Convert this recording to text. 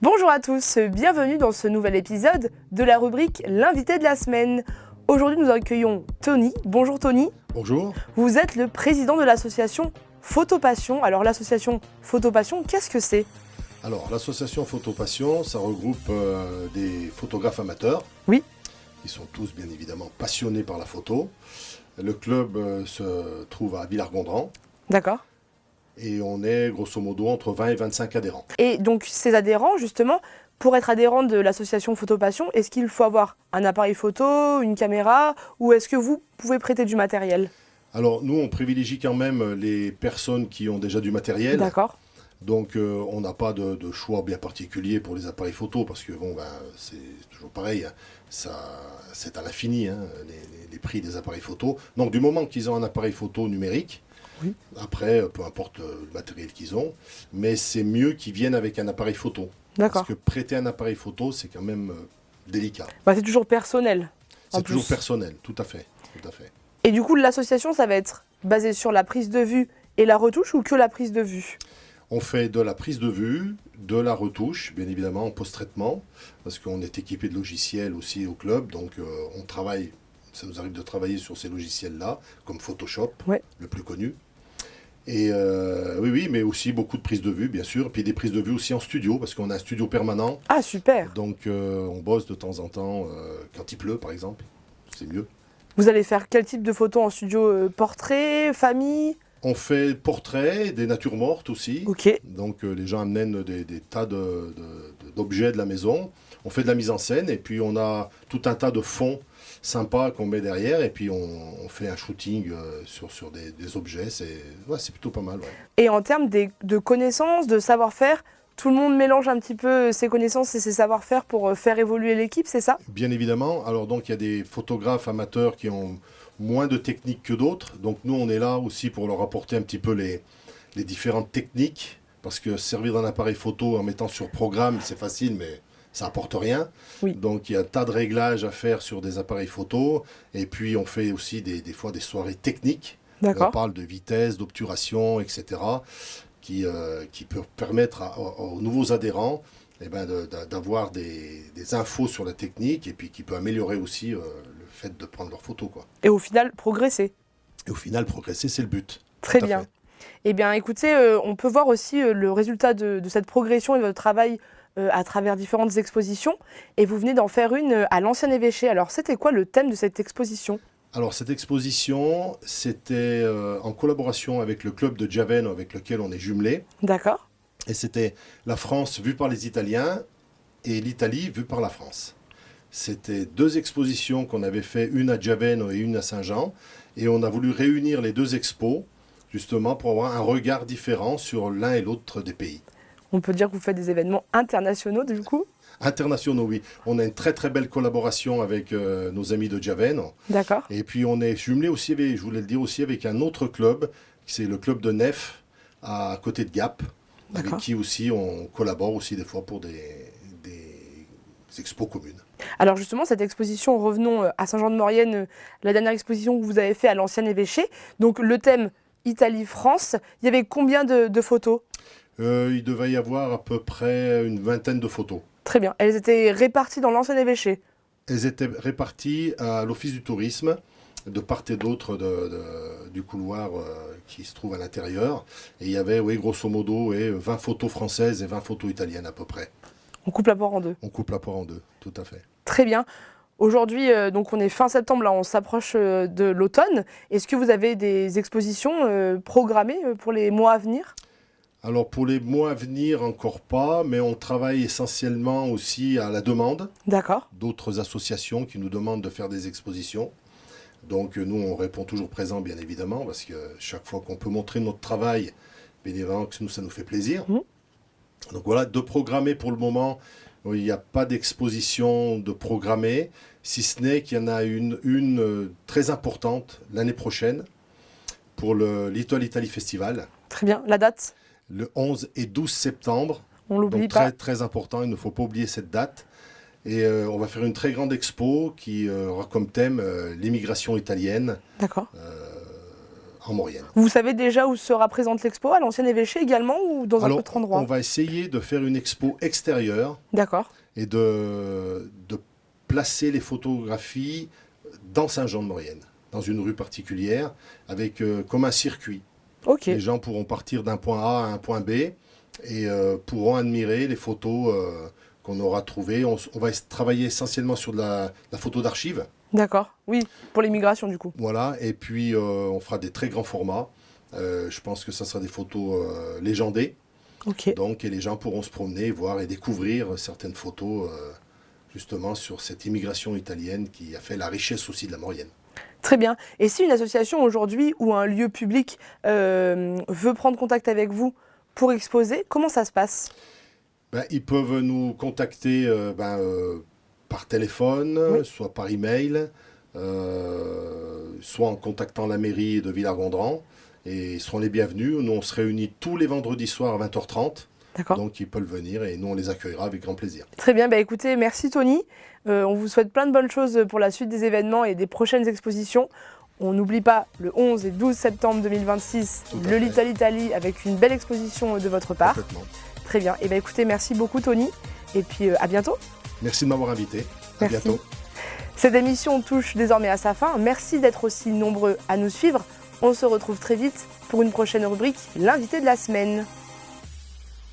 Bonjour à tous, bienvenue dans ce nouvel épisode de la rubrique L'invité de la semaine. Aujourd'hui nous accueillons Tony. Bonjour Tony. Bonjour. Vous êtes le président de l'association Photopassion. Alors l'association Photopassion, qu'est-ce que c'est ? Alors l'association Photopassion, ça regroupe des photographes amateurs. Oui. Ils sont tous bien évidemment passionnés par la photo. Le club se trouve à Villars-Gondran. D'accord. Et on est grosso modo entre 20 et 25 adhérents. Et donc ces adhérents, justement, pour être adhérent de l'association Photopassion, est-ce qu'il faut avoir un appareil photo, une caméra, ou est-ce que vous pouvez prêter du matériel ? Alors nous, on privilégie quand même les personnes qui ont déjà du matériel. D'accord. Donc on n'a pas de choix bien particulier pour les appareils photo, parce que bon, c'est toujours pareil, hein. C'est à l'infini, hein, les prix des appareils photo. Donc du moment qu'ils ont un appareil photo numérique, oui. Après, peu importe le matériel qu'ils ont, mais c'est mieux qu'ils viennent avec un appareil photo. D'accord. Parce que prêter un appareil photo, c'est quand même délicat. C'est toujours personnel. C'est toujours personnel, tout à fait. Et du coup, l'association, ça va être basé sur la prise de vue et la retouche ou que la prise de vue ? On fait de la prise de vue, de la retouche, bien évidemment en post-traitement, parce qu'on est équipé de logiciels aussi au club, donc on travaille, ça nous arrive de travailler sur ces logiciels-là, comme Photoshop, ouais. Le plus connu. Et oui, mais aussi beaucoup de prises de vue, bien sûr, puis des prises de vue aussi en studio, parce qu'on a un studio permanent. Ah, super. Donc on bosse de temps en temps, quand il pleut par exemple, c'est mieux. Vous allez faire quel type de photos en studio ? Portrait, famille ? On fait portraits, des natures mortes aussi. Ok. Donc les gens amènent des tas d'objets de la maison. On fait de la mise en scène et puis on a tout un tas de fonds sympas qu'on met derrière et puis on fait un shooting sur des objets. C'est plutôt pas mal. Ouais. Et en termes de connaissances, de savoir-faire, tout le monde mélange un petit peu ses connaissances et ses savoir-faire pour faire évoluer l'équipe, c'est ça ? Bien évidemment. Alors donc il y a des photographes amateurs qui ont moins de techniques que d'autres. Donc nous on est là aussi pour leur apporter un petit peu les différentes techniques. Parce que servir d'un appareil photo en mettant sur programme, c'est facile, mais ça n'apporte rien. Oui. Donc il y a un tas de réglages à faire sur des appareils photo. Et puis on fait aussi des fois des soirées techniques. D'accord. On parle de vitesse, d'obturation, etc. qui peut permettre aux nouveaux adhérents d'avoir des infos sur la technique et puis qui peut améliorer aussi le fait de prendre leurs photos, quoi. Et au final, progresser. Et au final, progresser, c'est le but. Très bien. Fait. Eh bien, écoutez, on peut voir aussi le résultat de cette progression et de votre travail à travers différentes expositions. Et vous venez d'en faire une à l'Ancien Évêché. Alors, c'était quoi le thème de cette exposition ? Alors, cette exposition, c'était en collaboration avec le club de Giaveno avec lequel on est jumelé. D'accord. Et c'était la France vue par les Italiens et l'Italie vue par la France. C'était deux expositions qu'on avait fait, une à Giaveno et une à Saint-Jean. Et on a voulu réunir les deux expos, justement, pour avoir un regard différent sur l'un et l'autre des pays. On peut dire que vous faites des événements internationaux, du coup ? Internationaux, oui. On a une très très belle collaboration avec nos amis de Giaveno. D'accord. Et puis on est jumelé aussi, je voulais le dire aussi, avec un autre club, c'est le club de Nef, à côté de Gap, avec qui aussi on collabore aussi des fois pour des expos communes. Alors justement, cette exposition, revenons à Saint-Jean-de-Maurienne, la dernière exposition que vous avez faite à l'Ancien Évêché. Donc le thème Italie-France, il y avait combien de photos ? Il devait y avoir à peu près une vingtaine de photos. Très bien. Elles étaient réparties dans l'Ancien Évêché ? Elles étaient réparties à l'Office du tourisme, de part et d'autre du couloir qui se trouve à l'intérieur. Et il y avait, oui, grosso modo, 20 photos françaises et 20 photos italiennes à peu près. On coupe la poire en deux. On coupe la poire en deux, tout à fait. Très bien. Aujourd'hui, donc on est fin septembre, là, on s'approche de l'automne. Est-ce que vous avez des expositions programmées pour les mois à venir ? Alors pour les mois à venir, encore pas, mais on travaille essentiellement aussi à la demande. D'accord. D'autres associations qui nous demandent de faire des expositions. Donc nous, on répond toujours présent, bien évidemment, parce que chaque fois qu'on peut montrer notre travail, bien évidemment que nous, ça nous fait plaisir. Mmh. Donc voilà, de programmer pour le moment, il n'y a pas d'exposition de programmer, si ce n'est qu'il y en a une très importante l'année prochaine pour le Little Italy Festival. Très bien, la date ? Le 11 et 12 septembre. On l'oublie donc pas. Très important, il ne faut pas oublier cette date. Et on va faire une très grande expo qui aura comme thème l'immigration italienne en Maurienne. Vous savez déjà où sera présente l'expo, à l'ancien évêché également ou dans un autre endroit? On va essayer de faire une expo extérieure. D'accord. Et de placer les photographies dans Saint-Jean-de-Maurienne, dans une rue particulière, avec comme un circuit. Ok. Les gens pourront partir d'un point A à un point B et pourront admirer les photos qu'on aura trouvées. On va travailler essentiellement sur de la photo d'archives. D'accord, oui, pour l'immigration du coup. Voilà, et puis on fera des très grands formats. Je pense que ça sera des photos légendées. Ok. Donc, et les gens pourront se promener, voir et découvrir certaines photos justement sur cette immigration italienne qui a fait la richesse aussi de la Maurienne. Très bien. Et si une association aujourd'hui ou un lieu public veut prendre contact avec vous pour exposer, comment ça se passe? Ils peuvent nous contacter par téléphone, Oui. soit par email, soit en contactant la mairie de Villard-Gondran. Et ils seront les bienvenus. Nous, on se réunit tous les vendredis soirs à 20h30. D'accord. Donc, ils peuvent venir et nous, on les accueillera avec grand plaisir. Très bien, écoutez, merci Tony. On vous souhaite plein de bonnes choses pour la suite des événements et des prochaines expositions. On n'oublie pas le 11 et 12 septembre 2026, le Little Italy avec une belle exposition de votre part. Complètement. Très bien. Écoutez, merci beaucoup Tony. Et puis à bientôt. Merci de m'avoir invité. À Merci. bientôt. Cette émission touche désormais à sa fin. Merci d'être aussi nombreux à nous suivre. On se retrouve très vite pour une prochaine rubrique, l'invité de la semaine.